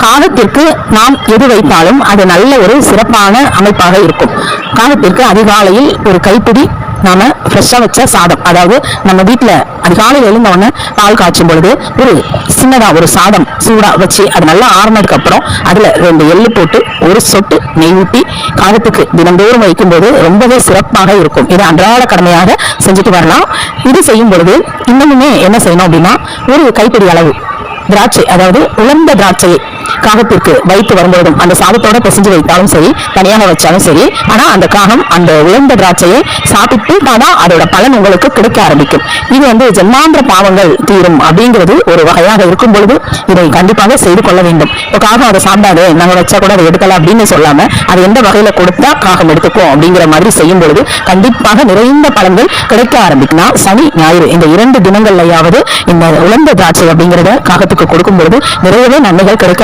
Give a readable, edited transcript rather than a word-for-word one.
காகத்திற்கு நாம் எது வைத்தாலும் அது நல்ல ஒரு சிறப்பான அமைப்பாக இருக்கும். காகத்திற்கு அதிகாலையில் ஒரு கைப்பிடி நாம ஃப்ரெஷ்ஷாக வச்ச சாதம், அதாவது நம்ம வீட்டில் அதிகாலையில் எழுந்தவொடனே பால் காய்ச்சும் பொழுது ஒரு சின்னதாக ஒரு சாதம் சூடாக வச்சு அது நல்லா ஆறுனதுக்கு அப்புறம் அதில் 2 எள்ளு போட்டு ஒரு சொட்டு நெய் ஊற்றி காகத்துக்கு தினந்தோறும் வைக்கும்போது ரொம்பவே சிறப்பாக இருக்கும். இதை அன்றாட கடமையாக செஞ்சுட்டு வரலாம். இது செய்யும் பொழுது இன்னமுமே என்ன செய்யணும் அப்படின்னா, ஒரு கைப்பிடி அளவு திராட்சை, அதாவது உலர்ந்த திராட்சையை காகத்திற்கு வைத்து வரும்போதும் அந்த சாதத்தோட பிசைஞ்சு வைத்தாலும் சரி, தனியாக வச்சாலும் சரி, ஆனா அந்த காகம் அந்த உலர்ந்த திராட்சையை சாப்பிட்டு தான் அதோட பலன் உங்களுக்கு கிடைக்க ஆரம்பிக்கும். இது ஜென்மாந்திர பாவங்கள் தீரும் அப்படிங்கிறது ஒரு வகையாக இருக்கும் பொழுது இதை கண்டிப்பாக செய்து கொள்ள வேண்டும். இப்போ காகம் அதை சாப்பிடாது, நாங்க வச்சா கூட அதை எடுக்கலாம் அப்படின்னு சொல்லாம அது எந்த வகையில கொடுத்தா காகம் எடுத்துக்கும் அப்படிங்கிற மாதிரி செய்யும் பொழுது கண்டிப்பாக நிறைந்த பலன்கள் கிடைக்க ஆரம்பிக்கும். சனி ஞாயிறு இந்த 2 தினங்கள்லையாவது இந்த உலர்ந்த திராட்சை அப்படிங்கிறத காகத்துக்கு கொடுக்கும் பொழுது நிறையவே நன்மைகள் கிடைக்க